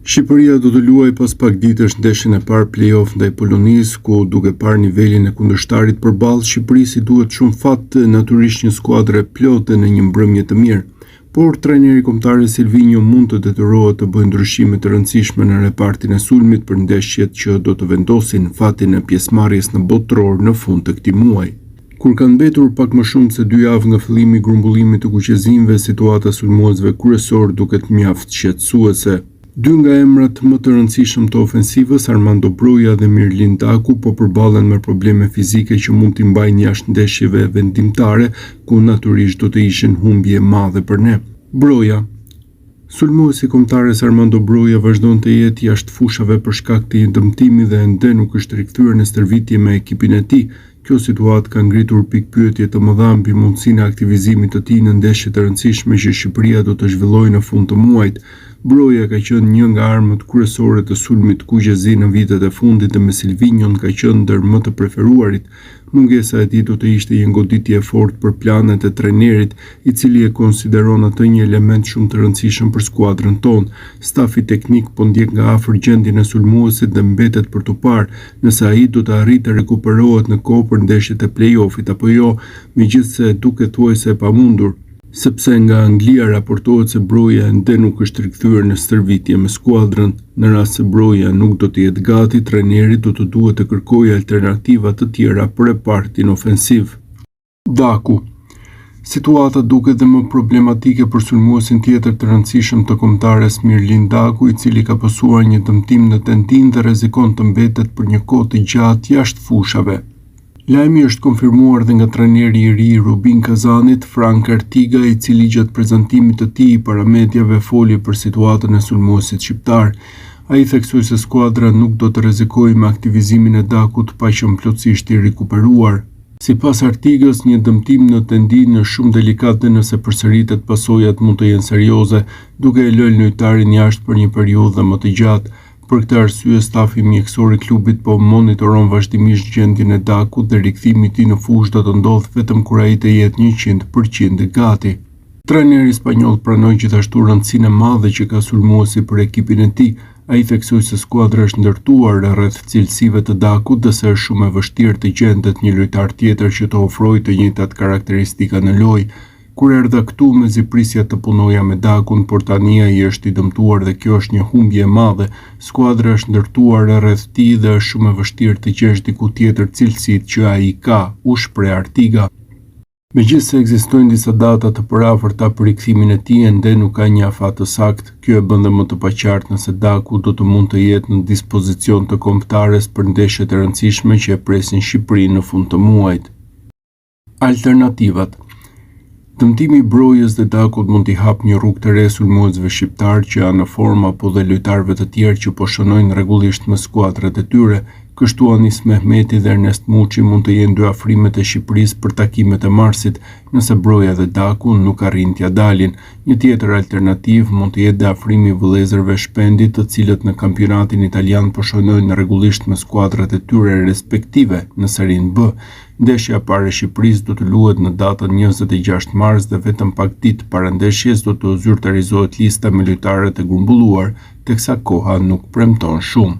Shqipëria do të luajë pas pak ditësh ndeshjen e parë play-off ndaj Polonisë, ku duke parë nivelin e kundërshtarit përballë, Shqipërisë i duhet shumë fat natyrisht një skuadër e plotë në një mbrëmje të mirë. Por trajneri kombëtar Silvinho mund të detyrohet të bëjë ndryshime të rëndësishme në repartin e sulmit për ndeshjet që do të vendosin fatin e pjesëmarrjes në botëror në fund të këtij muaji. Kur kanë mbetur pak më shumë se 2 javë nga fillimi i grumbullimit të kuqezimeve, situata sulmuesve kryesor duket mjaft shqetësuese. 2 nga emrat më të rëndësishëm të ofensivës, Armando Broja dhe Mirlin Daku, po përballen me probleme fizike që mund t'i mbajnë jashtë ndeshjeve vendimtare, ku natyrisht do të ishin humbje madhe për ne. Broja. Sulmuesi kombëtares Armando Broja vazhdon të jetë jashtë fushave për shkak të një dëmtimi dhe ende nuk është rikthyer në stërvitje me ekipin e tij. Kjo situatë ka ngritur pikpyetje të mëdha mbi mundësinë e aktivizimit të tij në ndeshje të rëndësishme që Shqipëria do të zhvillojë në fund të muajit. Broja ka qenë një nga armët kryesore të sulmit kuqezi në vitet e fundit dhe me Silvinhon ka qenë ndër më të preferuarit. Mungesa e tij do të ishte një goditje e fortë për planet e trajnerit, i cili e konsideron atë një element shumë të rëndësishëm për skuadrën tonë. Stafi teknik po ndjek nga afër gjendjen e sulmuesit dhe mbetet për të parë nëse ai do të arrijë të rekuperohet në kohë për ndeshjet e play-offit apo jo, megjithse duket thuajse e pamundur, sepse nga Anglia raportohet se Broja ende nuk është rikthyer në stërvitje me skuadrën. Në rast se Broja nuk do të jetë gati, trajneri do të duhet të kërkojë alternativa të tjera për repartin ofensiv. Daku. Situata duket dhe më problematike për sulmuesin tjetër të rëndësishëm të kombëtares Mirlin Daku, i cili ka pasur një dëmtim në tendinë dhe rrezikon të mbetet për një kohë të gjatë jashtë fushave. Lajmi është konfirmuar dhe nga trajneri i ri i Rubin Kazanit, Frank Artiga, i cili gjatë prezantimit të tij para mediave foli për situatën e sulmuesit shqiptar. Ai theksoi se skuadra nuk do të rrezikojë me aktivizimin e Dakut pa qenë plotësisht i rikuperuar. Sipas Artigës, një dëmtim në tendinë është shumë delikat dhe nëse përsëritet pasojat mund të jenë serioze, duke e lënë lojtarin jashtë për një periudhë më të gjatë. Për këtë arsye, stafi mjekësor i klubit po monitoron vazhdimisht gjendjen e Dakut dhe rikthimi i tij në fushë do të ndodhë vetëm kur ai të jetë 100% gati. Trajneri spanjoll pranoi gjithashtu rëndësinë e madhe që ka sulmuesi për ekipin e tij. Ai theksoi se skuadra është ndërtuar rreth cilësive të Dakut dhe se është shumë e vështirë të gjendet një lojtar tjetër që të ofrojë të njëjtat karakteristika në lojë. Kur erdha këtu mezi prisja të punoja me Dakun, por tani ai është i dëmtuar dhe kjo është një humbje e madhe. Skuadra është ndërtuar rreth tij dhe është shumë e vështirë të gjesh diku tjetër cilësitë që ai ka, u shpreh Artiga. Megjithse ekzistojnë disa data të paraafërta për rikthimin e tij, ende nuk ka një afat të saktë. Kjo e bën dhe më të paqartë nëse Daku do të mund të jetë në dispozicion të kombëtares për ndeshjet e rëndësishme që e presin Shqipërinë në fund të muajit. Alternativat. Dëmtimi i Brojës dhe Dakut mund t'i hap një rrugë të re sulmuesve shqiptar që janë në formë apo dhe lojtarëve të tjerë që po shënojnë rregullisht me skuadrat e tyre. Kështu Anis Mehmeti dhe Ernest Muçi mund të jenë 2 afrimet e Shqipërisë për takimet e marsit, nëse Broja dhe Daku nuk arrin t'ia dalin. Një tjetër alternativë mund të jetë dhe afrimi i vëllezërve Shpendi, të cilët në kampionatin italian po shënojnë rregullisht me skuadrat e tyre respektive në Serie B. Ndeshja e parë e Shqipërisë do të luhet në datën 26 mars dhe vetëm pak ditë para ndeshjes do të zyrtarizohet lista me lojtarët e grumbulluar, teksa koha nuk premton shumë.